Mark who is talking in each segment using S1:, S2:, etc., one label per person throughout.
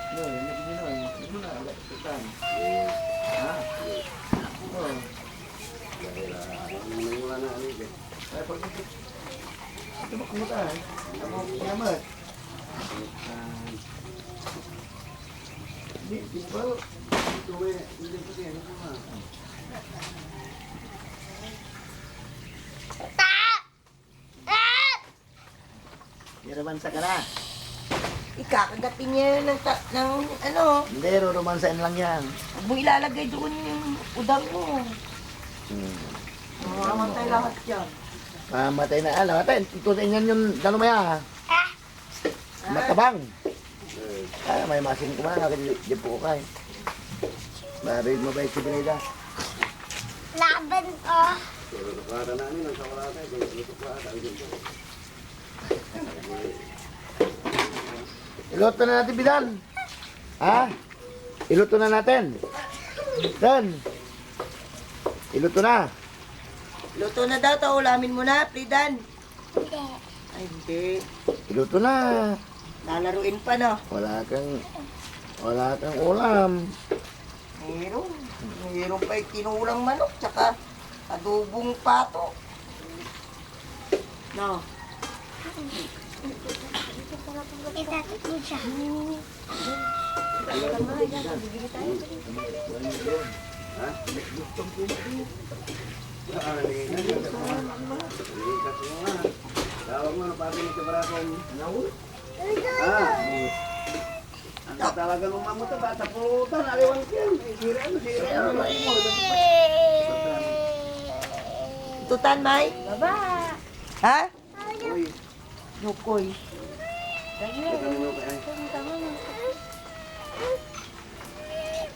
S1: No, hindi na, agad tutan. Ha? Oh.
S2: Wala na ano eh.
S1: Ay, pag ito ba kumuta eh? Ako, yamat. Hindi ba?
S2: Ito eh, hindi ko siya, ano ba?
S1: Romansa ka na.
S3: Ikakagatin niya ng ano.
S1: Hindi, romansain lang yan.
S3: Huwag mo ilalagay doon yung udang mo. Mamamatay lahat yan.
S1: Mamatay na. Alam natin, tutusin yan yung dalumaya. Matabang. May masin ko man. Di po kay. Barid mo ba yung sibilida?
S4: Laban ko.
S2: Pero tuklada na ano, nagkawala tayo. Pero tuklada,
S1: Iluto na natin, Bidan. Ha? Iluto na natin. Dan. Iluto na.
S3: Luto na daw, taulamin mo na, Pridan.
S4: Hindi.
S3: Ay, hindi.
S1: Iluto na.
S3: Lalaruin pa, no?
S1: Wala kang ulam.
S3: Meron. Meron pa yung tinulang manok, tsaka adobong pato. No.
S4: Itatit mo siya.
S2: Tawag mo, pati ni Kabarakon. Ang talaga nung mamuta, bata putan, aliwan ko yan. Sira mo.
S3: Tutan, May?
S4: Baba.
S3: Ha?
S2: Uy,
S3: Nukoy.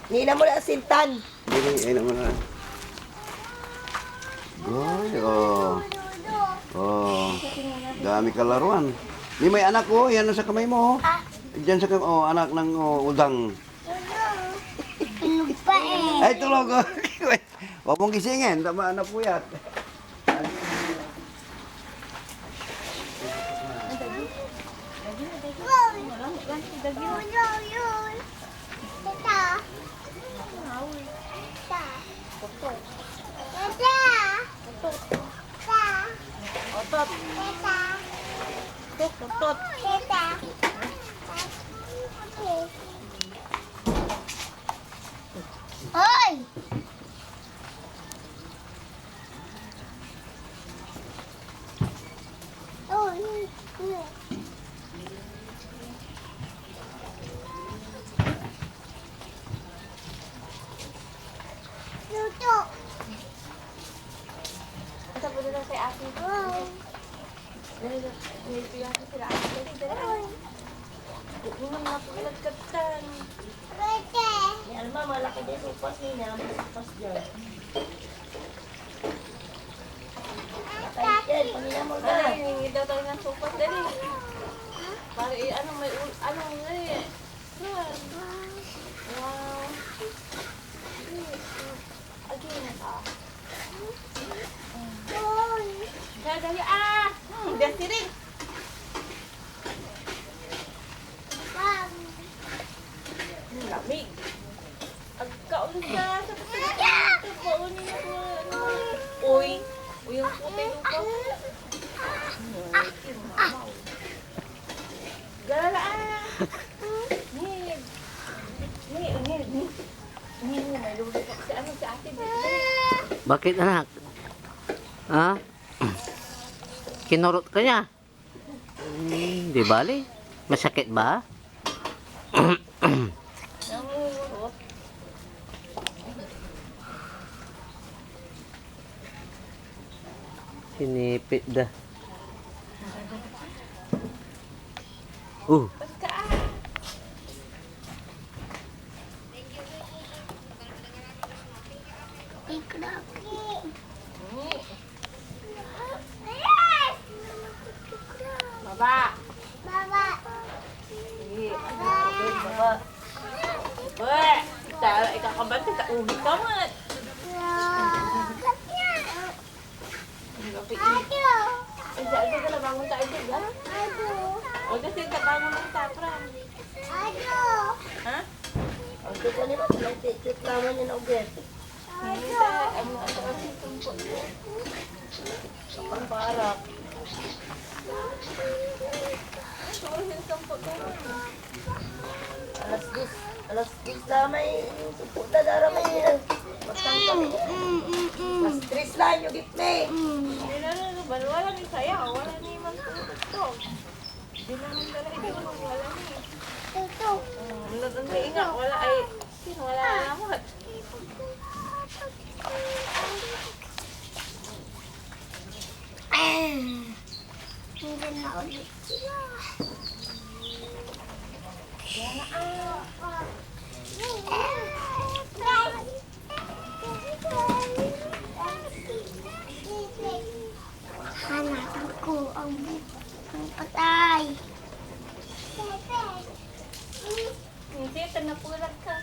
S3: Nina mo na sintan.
S2: Hindi, ay naman na. Goy, oh. Oh, dami kalaruan. Ni may anak ko, yan sa kamay mo. Diyan sa kamay, oh, anak ng udang.
S4: Ano pa eh?
S2: Ay, tulog. Huwag mong gisingin, tama na po yan.
S4: Yun. Tita. Tita. Tita. Tita.
S3: Otot.
S4: Tita.
S3: Otot.
S4: Tita. Hoy! Oh, luto.
S5: Sabi na lang kay ate.
S4: Wow.
S5: Ito yung sila ate. Huwag mo nang napagkatan.
S4: Pwede.
S3: Ni Alma, malaki din supas niya. Supas dyan. Patay dyan. Pamina mo na.
S5: Dali, hingi daw tayo ng supas. Dali. Para ano, may ano eh. Wow. Again. Dali, Dali, rin. Lamig. Agkaon sa paunin ako. Uy. Uy, yung puti lupa. Galala Nid. Nid, may lulo pa si ano si ate.
S6: Bakit anak? Ha? Kinurot ka niya? Di bali. Masakit ba?
S5: Nangurot.
S6: Sinipit dah.
S5: Pagkaan. Baba.
S4: Baba.
S5: Sige. Baba. Baba. Tara, ikakabante ka. Uwi ka man.
S4: Aduh.
S5: Ija ka na bangun tayo dyan.
S4: Aduh.
S5: O kasi kabangon ng tapran.
S4: Aduh.
S5: Ha?
S3: Ito ka nila, nagtitit naman yung ugat.
S5: Hindi tayo, ano kasi tumpok ko. Ang barak. Ito yung tumpok ko.
S3: Alas 10 na may tupot na dara may matang kami. Mas 3 lang yung gitne.
S5: Hindi na wala ni saya, wala ni magtutog. Hindi na nang dala ito, wala ni.
S4: Tuto.
S5: Ang inga, wala ay, sino wala alamat.
S4: Hindi na ulit sila. Hanapan ko ang patay.
S5: Hindi, tanapulag ka.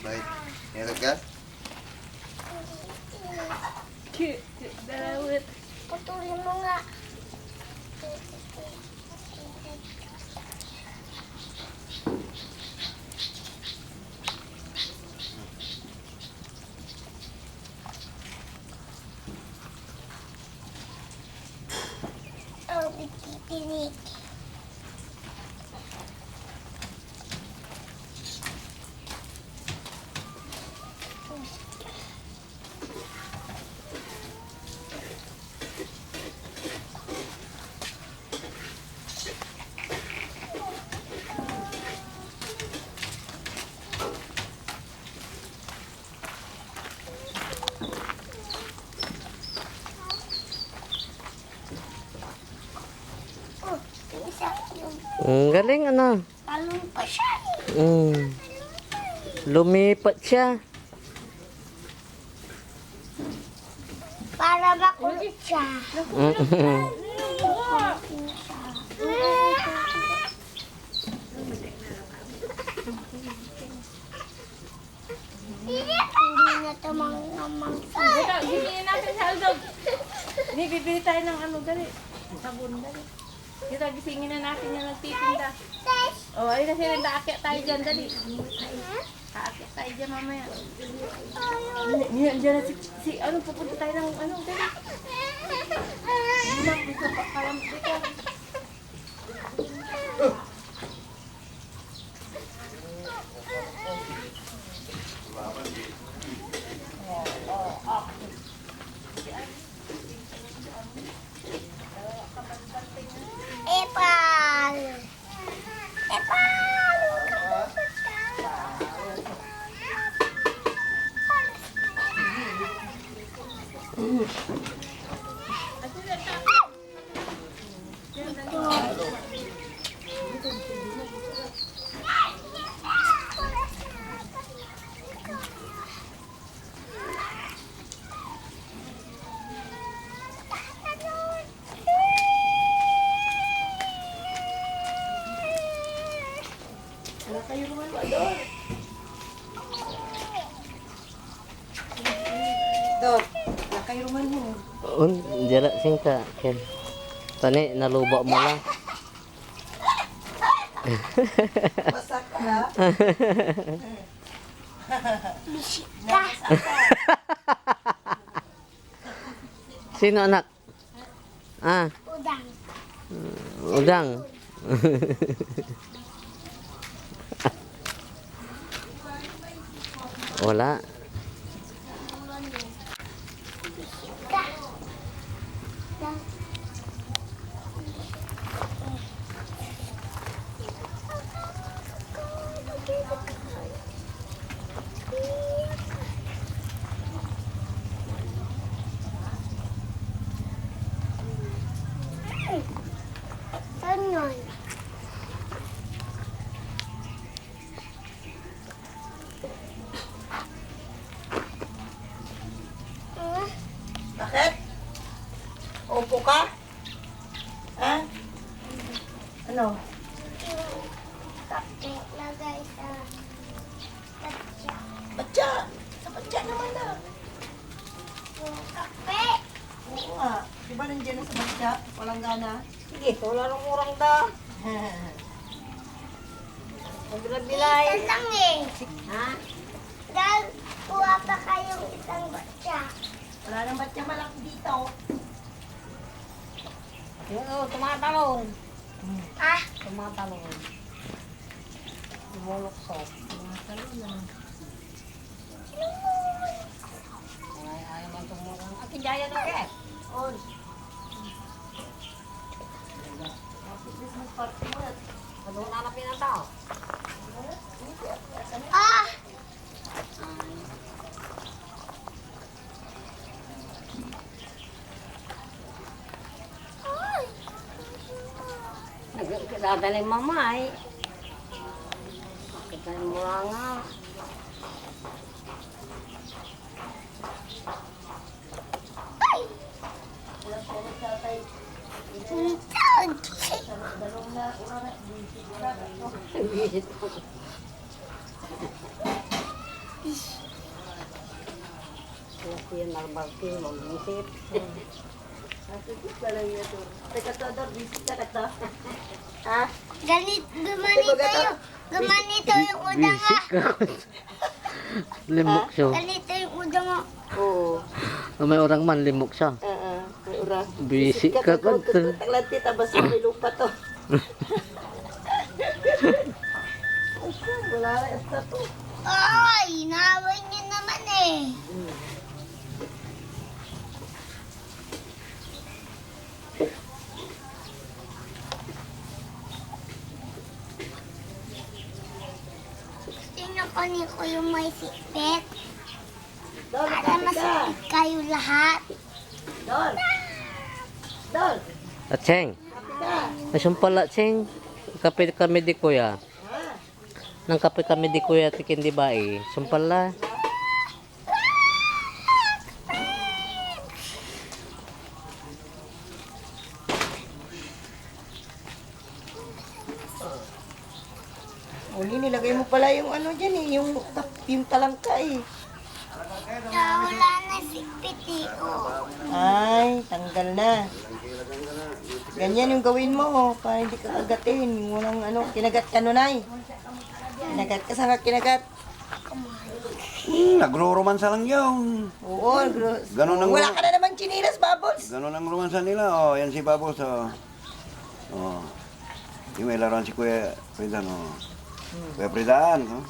S2: Baik. Meron ka?
S5: Cute, dalawit.
S4: Putulin mo nga. Oh, bitipinik. Oh, isa yung
S6: Ang galing, ano?
S4: talong pa siya.
S6: Lumipat siya.
S4: Para makulit siya. Hindi na ito mang
S5: Dito, gisingin natin sa aldog. Hindi, bibili tayo ng ano, dali. Sabon, dali. Dito, gisingin na natin yung nagtitinda. O, ayun na sila, naakyat tayo dyan, dali. Kaakyat tayo dyan mamaya. Diyan na si, ano, pupunta tayo ng, ano, dali. Diyan, dito, kalam, dito.
S4: Epal! Epal!
S5: Wala kayo naman ba doon?
S3: Dok, nakay ruman mo.
S6: Jala singka, Ken. Tani, naluba mo lang.
S3: Basta ka na.
S6: Sino anak? Ah,
S4: Udang.
S6: udang. Wala.
S4: Saan yun?
S3: Ano?
S4: Kape lagay sa tatsa.
S3: Batya! Sa batya naman na.
S4: Yung kape.
S3: Oo nga. Di ba nandiyan na sa batya? Walang gana.
S5: Sige, wala nang kurang da. Magbilay.
S4: Isa lang eh.
S5: Ha?
S4: Dahil kuha pa kayong isang batya.
S3: Wala nang batya malaki dito.
S5: Yung tumatalon.
S4: Ah,
S5: Tumatalon. Lumuluksok. Tumatalon na. Ayaw man tumurang. Akin jaya na kaya. On.
S3: Christmas party mo na.
S5: Ano nanapin ang tao?
S4: ah. Ay.
S5: Nagdadaling mamay. Kita mo nga. Laki yung narbaki, mag-isip.
S3: Teka to, Dor. Visit ka na to.
S4: Gumanito yung udang nga.
S6: Limok siya.
S4: Ganito yung udang nga.
S3: Oo.
S6: May orang man, limok siya.
S3: May urang.
S6: Busy ka ka.
S3: Taglanti, tabas mo may lupa to. Wala na esta to.
S4: Ay, naway niyo naman eh. Sinakanin ko yung may sikpet
S3: Dor,
S4: para
S3: kapit ka.
S4: masakit kayo lahat.
S3: Dor. Dor,
S6: At Cheng,
S3: kapit ka.
S6: ay sumpala Cheng. Kape kami di kuya. Nang kape kami di kuya tikin di ba eh. Sumpala.
S3: O, nilagay mo pala yung ano dyan eh, yung talangka eh.
S4: Wala na sikpet eh. Oh.
S3: Ay, tanggal na. Ganyan yung gawin mo, oh, para hindi ka kagatin. Yung walang ano, kinagat ka nun ay. Kinagat ka, saan ka kinagat?
S2: Nagro-romansa lang yun.
S3: Oo,
S2: Ganun ang
S3: wala ka na naman chinilas, Bubbles.
S2: Ganun ang romansa nila. Oh, yan si Babos. Oh. Oh. Yung may laruan si Kuya Pridan. Oh. Kuya Pridan. Oh.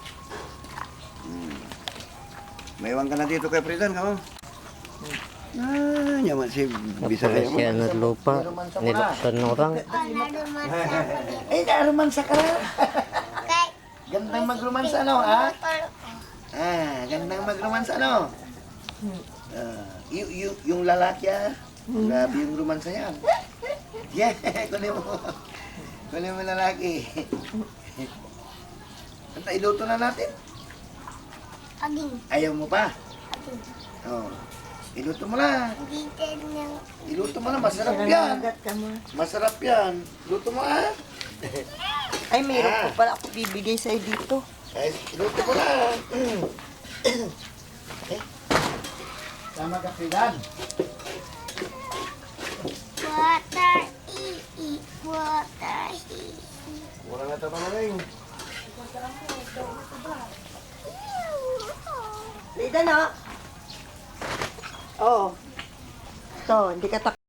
S2: May iwan ka na dito Kuya Pridan. Oh. Yaman si Bisaya mo.
S6: Siya na lupa. Niluksan ng orang.
S4: Naruman sa ako.
S1: Ay, naromansa ka na.
S4: Kay,
S1: Gandang magromansa, ano, ha?
S4: motor ko.
S1: Gandang magromansa, ano? Yung lalaki, grabe yung romansa niyan. Yeah, kunin mo. Kunin mo lalaki. Anta, iluto na natin.
S4: Aging.
S1: Ayaw mo pa? Oh. Iluto mo na.
S4: Hindi ng
S1: Iluto mo na, masarap yan.
S3: Kinagat ka mo.
S1: Masarap yan. Iluto mo, ha?
S3: Ay, meron ko pala ako bibigay sa'yo dito.
S1: Ay, iluto mo na. Sama ka, Pridan.
S4: water water
S2: Wala na ito pamaling.
S3: Lida na. Oh. To, hindi ka